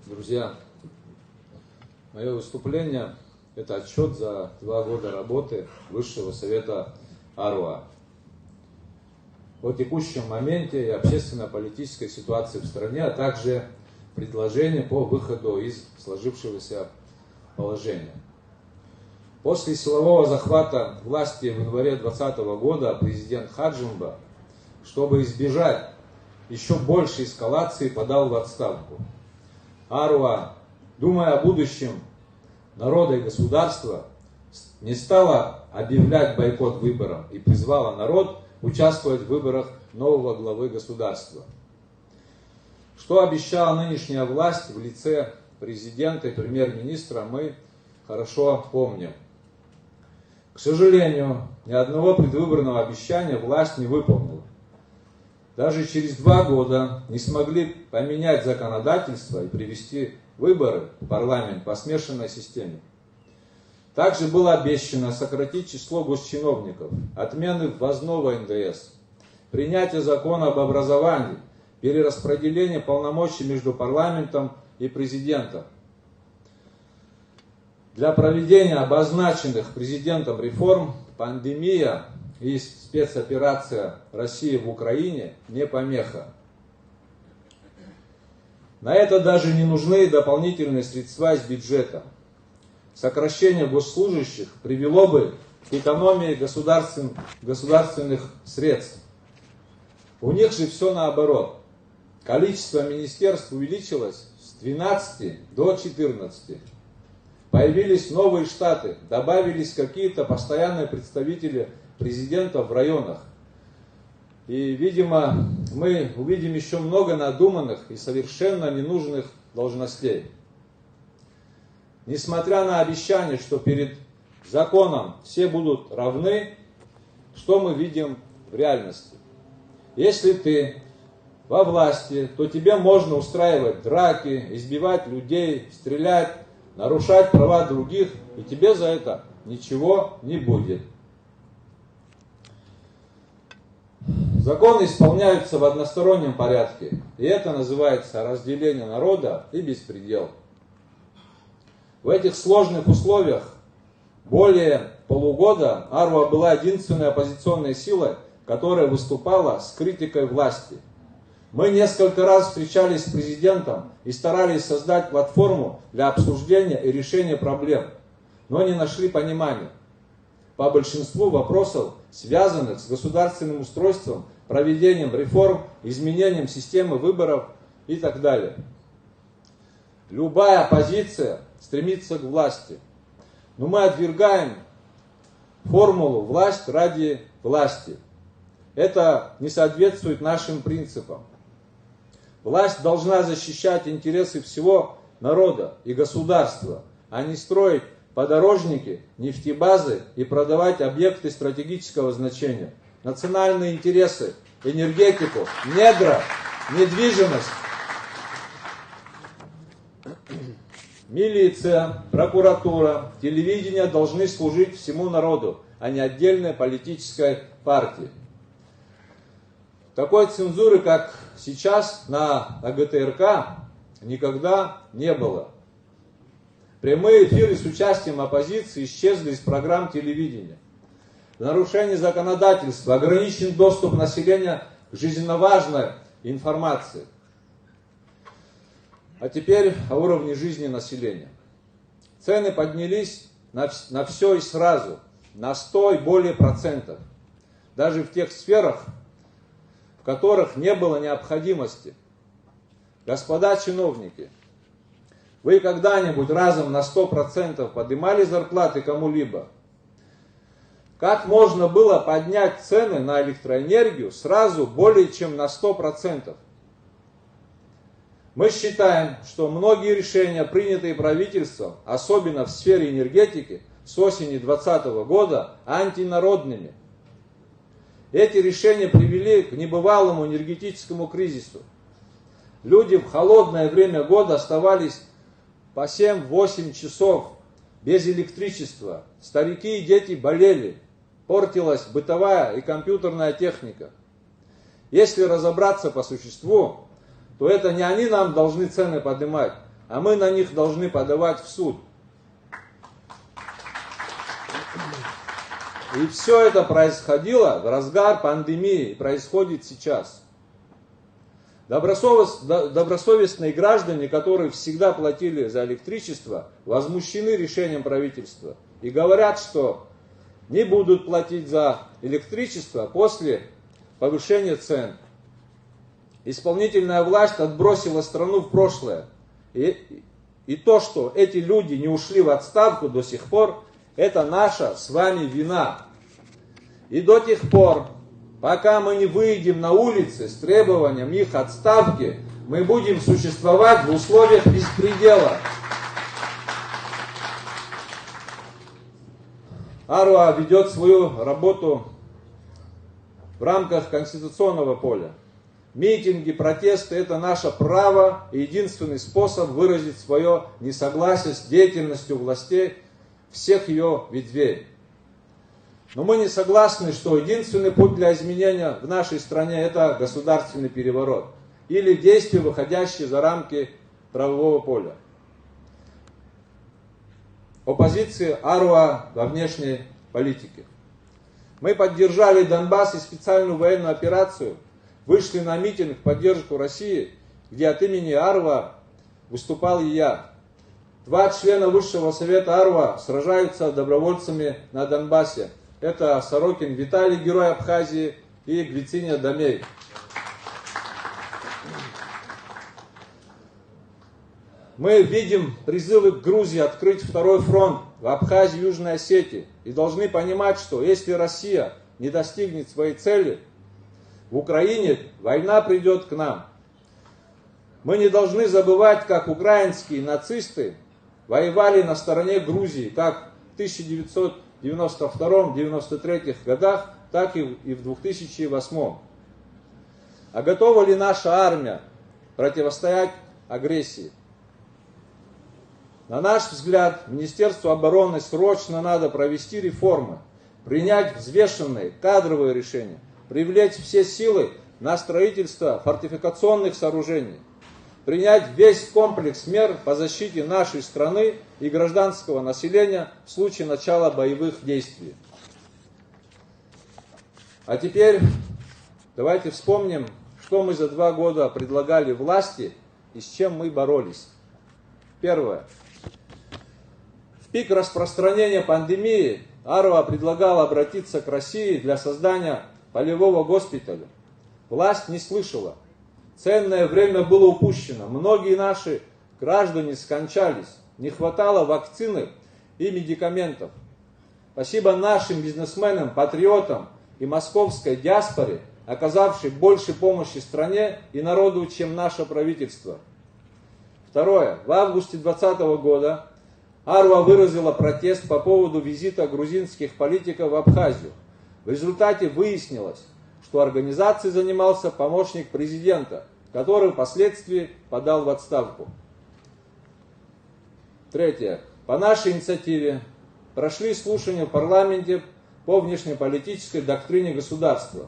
Друзья, мое выступление – это отчет за 2 года работы Высшего Совета АРОА о текущем моменте и общественно-политической ситуации в стране, а также предложения по выходу из сложившегося положения. После силового захвата власти в январе 2020 года президент Хаджимба, чтобы избежать еще большей эскалации, подал в отставку. АРОА, думая о будущем народа и государства, не стала объявлять бойкот выборам и призвала народ участвовать в выборах нового главы государства. Что обещала нынешняя власть в лице президента и премьер-министра, мы хорошо помним. К сожалению, ни одного предвыборного обещания власть не выполнила. Даже через 2 года не смогли поменять законодательство и привести выборы в парламент по смешанной системе. Также было обещано сократить число госчиновников, отмены ввозного НДС, принятие закона об образовании, перераспределение полномочий между парламентом и президентом. Для проведения обозначенных президентом реформ пандемия и спецоперация России в Украине не помеха. На это даже не нужны дополнительные средства из бюджета. Сокращение госслужащих привело бы к экономии государственных средств. У них же все наоборот. Количество министерств увеличилось с 12 до 14. Появились новые штаты, добавились какие-то постоянные представители президента в районах. И, видимо, мы увидим еще много надуманных и совершенно ненужных должностей. Несмотря на обещание, что перед законом все будут равны, что мы видим в реальности? Если ты во власти, то тебе можно устраивать драки, избивать людей, стрелять, нарушать права других, и тебе за это ничего не будет. Законы исполняются в одностороннем порядке, и это называется разделение народа и беспредел. В этих сложных условиях более полугода АРОА была единственной оппозиционной силой, которая выступала с критикой власти. Мы несколько раз встречались с президентом и старались создать платформу для обсуждения и решения проблем, но не нашли понимания по большинству вопросов, связанных с государственным устройством, проведением реформ, изменением системы выборов и так далее. Любая оппозиция стремится к власти, но мы отвергаем формулу «власть ради власти». Это не соответствует нашим принципам. Власть должна защищать интересы всего народа и государства, а не строить подорожники, нефтебазы и продавать объекты стратегического значения. Национальные интересы, энергетику, недра, недвижимость. Милиция, прокуратура, телевидение должны служить всему народу, а не отдельной политической партии. Такой цензуры, как сейчас на АГТРК, никогда не было. Прямые эфиры с участием оппозиции исчезли из программ телевидения. В нарушении законодательства ограничен доступ населения к жизненно важной информации. А теперь о уровне жизни населения. Цены поднялись на все и сразу, на 100 и более процентов. Даже в тех сферах, в которых не было необходимости. Господа чиновники, вы когда-нибудь разом на 100% поднимали зарплаты кому-либо? Как можно было поднять цены на электроэнергию сразу более чем на 100%? Мы считаем, что многие решения, принятые правительством, особенно в сфере энергетики, с осени 2020 года, антинародными. Эти решения привели к небывалому энергетическому кризису. Люди в холодное время года оставались по 7-8 часов без электричества. Старики и дети болели. Портилась бытовая и компьютерная техника. Если разобраться по существу, то это не они нам должны цены поднимать, а мы на них должны подавать в суд. И все это происходило в разгар пандемии, происходит сейчас. Добросовестные граждане, которые всегда платили за электричество, возмущены решением правительства и говорят, что не будут платить за электричество после повышения цен. Исполнительная власть отбросила страну в прошлое. И то, что эти люди не ушли в отставку до сих пор, это наша с вами вина. И до тех пор, пока мы не выйдем на улицы с требованием их отставки, мы будем существовать в условиях беспредела. АРОА ведет свою работу в рамках конституционного поля. Митинги, протесты – это наше право и единственный способ выразить свое несогласие с деятельностью властей всех ее ветвей. Но мы не согласны, что единственный путь для изменения в нашей стране – это государственный переворот или действия, выходящие за рамки правового поля. Оппозиции АРОА во внешней политике. Мы поддержали Донбасс и специальную военную операцию, вышли на митинг в поддержку России, где от имени АРОА выступал и я. 2 члена Высшего совета АРОА сражаются добровольцами на Донбассе. Это Сорокин Виталий, герой Абхазии, и Гвициня Домей. Мы видим призывы к Грузии открыть второй фронт в Абхазии и Южной Осетии. И должны понимать, что если Россия не достигнет своей цели, в Украине война придет к нам. Мы не должны забывать, как украинские нацисты воевали на стороне Грузии, как в 1992-1993 годах, так и в 2008. А готова ли наша армия противостоять агрессии? На наш взгляд, Министерству обороны срочно надо провести реформы, принять взвешенные кадровые решения, привлечь все силы на строительство фортификационных сооружений, принять весь комплекс мер по защите нашей страны и гражданского населения в случае начала боевых действий. А теперь давайте вспомним, что мы за 2 года предлагали власти и с чем мы боролись. Первое. В пик распространения пандемии АРОА предлагала обратиться к России для создания полевого госпиталя. Власть не слышала. Ценное время было упущено. Многие наши граждане скончались. Не хватало вакцины и медикаментов. Спасибо нашим бизнесменам, патриотам и московской диаспоре, оказавшей больше помощи стране и народу, чем наше правительство. Второе. В августе 2020 года АРОА выразила протест по поводу визита грузинских политиков в Абхазию. В результате выяснилось, что организацией занимался помощник президента, который впоследствии подал в отставку. Третье. По нашей инициативе прошли слушания в парламенте по внешнеполитической доктрине государства.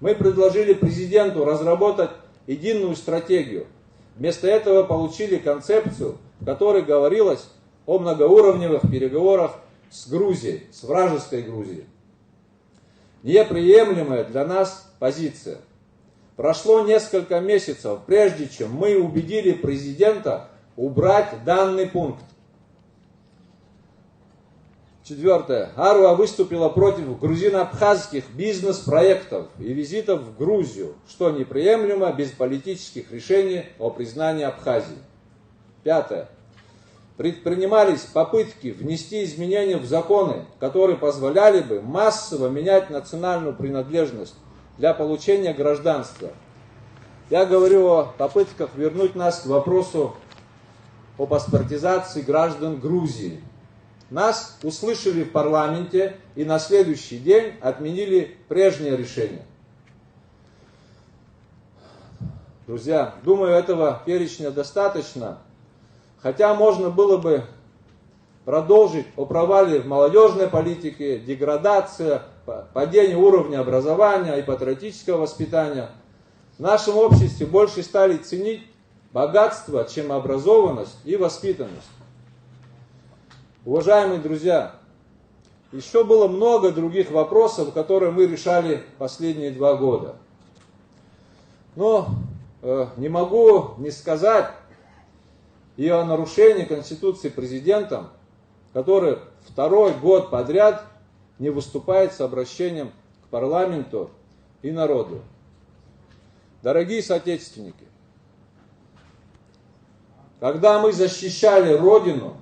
Мы предложили президенту разработать единую стратегию. Вместо этого получили концепцию, в которой говорилось о многоуровневых переговорах с Грузией, с вражеской Грузией. Неприемлемая для нас позиция. Прошло несколько месяцев, прежде чем мы убедили президента убрать данный пункт. Четвертое. АРОА выступила против грузино-абхазских бизнес-проектов и визитов в Грузию, что неприемлемо без политических решений о признании Абхазии. Пятое. Предпринимались попытки внести изменения в законы, которые позволяли бы массово менять национальную принадлежность для получения гражданства. Я говорю о попытках вернуть нас к вопросу о паспортизации граждан Грузии. Нас услышали в парламенте и на следующий день отменили прежнее решение. Друзья, думаю, этого перечня достаточно. Хотя можно было бы продолжить о провале в молодежной политике, деградация, падение уровня образования и патриотического воспитания. В нашем обществе больше стали ценить богатство, чем образованность и воспитанность. Уважаемые друзья, еще было много других вопросов, которые мы решали последние 2 года. Но не могу не сказать и о нарушении Конституции президентом, который 2-й год подряд не выступает с обращением к парламенту и народу. Дорогие соотечественники, когда мы защищали Родину,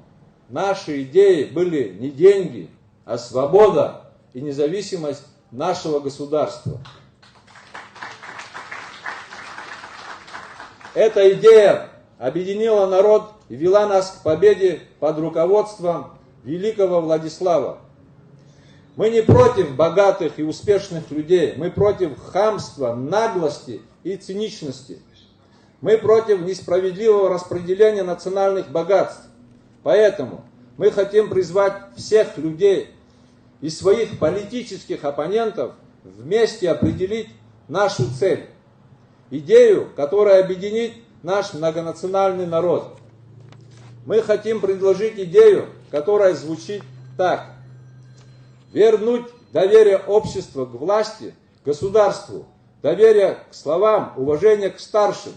наши идеи были не деньги, а свобода и независимость нашего государства. Эта идея объединила народ и вела нас к победе под руководством великого Владислава. Мы не против богатых и успешных людей, мы против хамства, наглости и циничности. Мы против несправедливого распределения национальных богатств. Поэтому мы хотим призвать всех людей и своих политических оппонентов вместе определить нашу цель. Идею, которая объединит наш многонациональный народ. Мы хотим предложить идею, которая звучит так. Вернуть доверие общества к власти, государству, доверие к словам, уважение к старшим.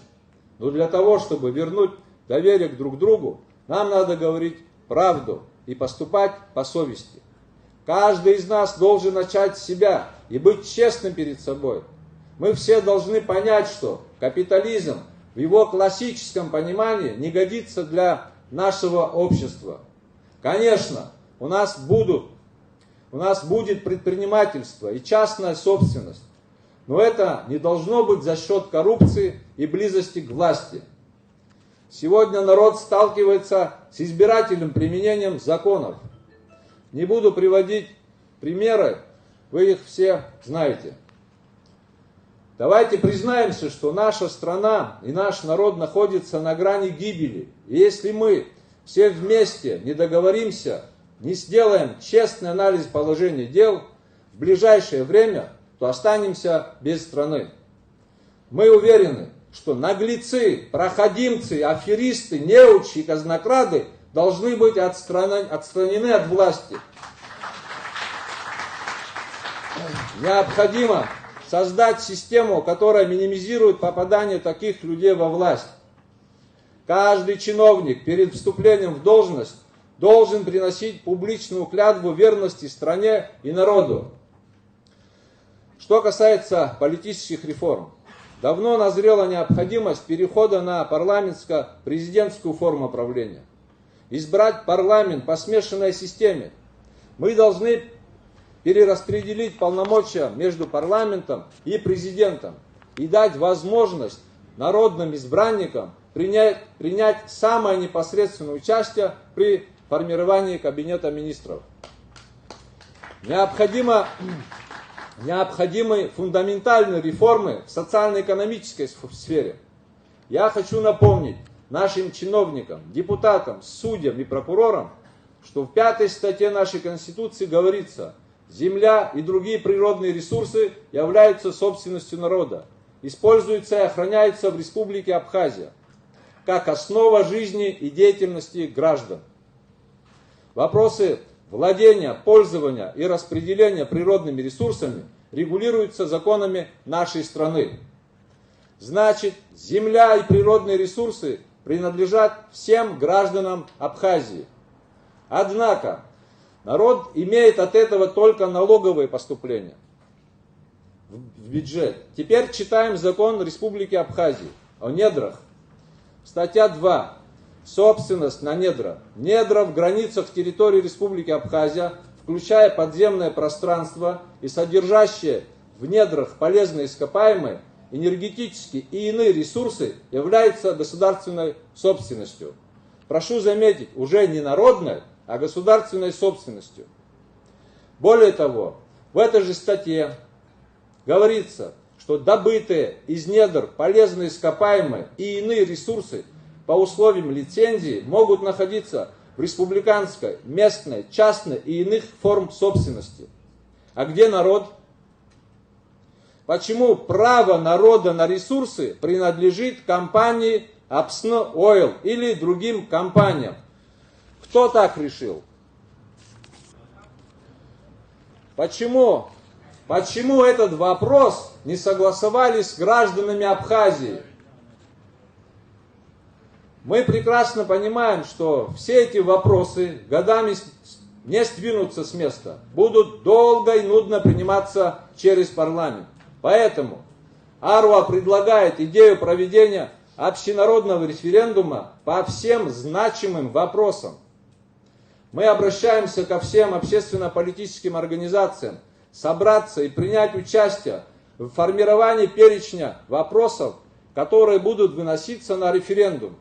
Но для того, чтобы вернуть доверие к друг другу, нам надо говорить правду и поступать по совести. Каждый из нас должен начать с себя и быть честным перед собой. Мы все должны понять, что капитализм в его классическом понимании не годится для нашего общества. Конечно, у нас будет предпринимательство и частная собственность, но это не должно быть за счет коррупции и близости к власти. Сегодня народ сталкивается с избирательным применением законов. Не буду приводить примеры, вы их все знаете. Давайте признаемся, что наша страна и наш народ находятся на грани гибели. И если мы все вместе не договоримся, не сделаем честный анализ положения дел в ближайшее время, то останемся без страны. Мы уверены, что наглецы, проходимцы, аферисты, неучи и казнокрады должны быть отстранены от власти. Необходимо создать систему, которая минимизирует попадание таких людей во власть. Каждый чиновник перед вступлением в должность должен приносить публичную клятву верности стране и народу. Что касается политических реформ, давно назрела необходимость перехода на парламентско-президентскую форму правления. Избрать парламент по смешанной системе. Мы должны перераспределить полномочия между парламентом и президентом и дать возможность народным избранникам принять самое непосредственное участие при формировании Кабинета министров. Необходимы фундаментальные реформы в социально-экономической сфере. Я хочу напомнить нашим чиновникам, депутатам, судьям и прокурорам, что в 5 статье нашей Конституции говорится: земля и другие природные ресурсы являются собственностью народа, используются и охраняются в Республике Абхазия, как основа жизни и деятельности граждан. Вопросы владения, пользования и распределения природными ресурсами регулируются законами нашей страны. Значит, земля и природные ресурсы принадлежат всем гражданам Абхазии. Однако, народ имеет от этого только налоговые поступления в бюджет. Теперь читаем закон Республики Абхазии о недрах. Статья 2. Собственность на недра. Недра в границах территории Республики Абхазия, включая подземное пространство и содержащие в недрах полезные ископаемые, энергетические и иные ресурсы, являются государственной собственностью. Прошу заметить, уже не народной, а государственной собственностью. Более того, в этой же статье говорится, что добытые из недр полезные ископаемые и иные ресурсы по условиям лицензии могут находиться в республиканской, местной, частной и иных форм собственности. А где народ? Почему право народа на ресурсы принадлежит компании Апсны Ойл или другим компаниям. Кто так решил? Почему? Почему этот вопрос не согласовали с гражданами Абхазии? Мы прекрасно понимаем, что все эти вопросы годами не сдвинутся с места, будут долго и нудно приниматься через парламент. Поэтому Аруа предлагает идею проведения общенародного референдума по всем значимым вопросам. Мы обращаемся ко всем общественно-политическим организациям собраться и принять участие в формировании перечня вопросов, которые будут выноситься на референдум.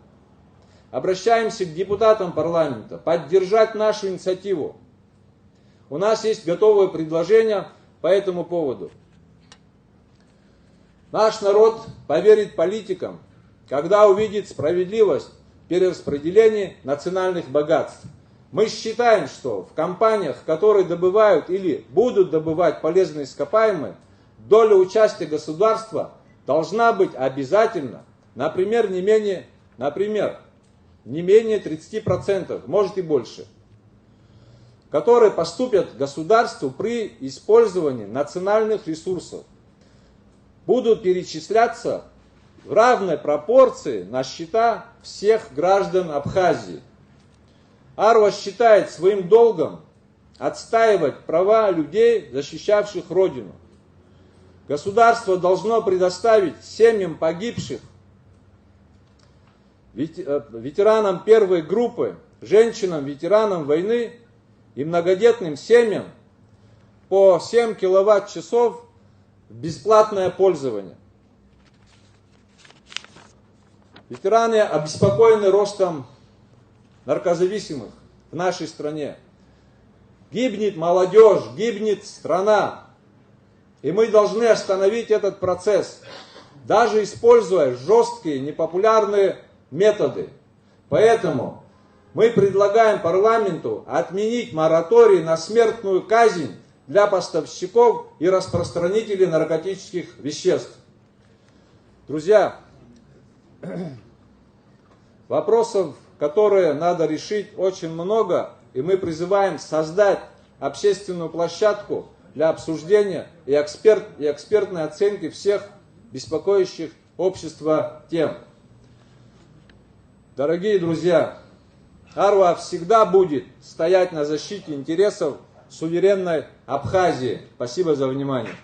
Обращаемся к депутатам парламента поддержать нашу инициативу. У нас есть готовые предложения по этому поводу. Наш народ поверит политикам, когда увидит справедливость в перераспределении национальных богатств. Мы считаем, что в компаниях, которые добывают или будут добывать полезные ископаемые, доля участия государства должна быть обязательно, например, не менее 30%, может и больше, которые поступят государству при использовании национальных ресурсов, будут перечисляться в равной пропорции на счета всех граждан Абхазии. Аруа считает своим долгом отстаивать права людей, защищавших Родину. Государство должно предоставить семьям погибших, ветеранам первой группы, женщинам, ветеранам войны и многодетным семьям по 7 киловатт-часов в бесплатное пользование. Ветераны обеспокоены ростом наркозависимых в нашей стране. Гибнет молодежь, гибнет страна. И мы должны остановить этот процесс, даже используя жесткие, непопулярные методы. Поэтому мы предлагаем парламенту отменить мораторий на смертную казнь для поставщиков и распространителей наркотических веществ. Друзья, вопросов, которые надо решить, очень много, и мы призываем создать общественную площадку для обсуждения и экспертной оценки всех беспокоящих общество тем. Дорогие друзья, Аруа всегда будет стоять на защите интересов суверенной Абхазии. Спасибо за внимание.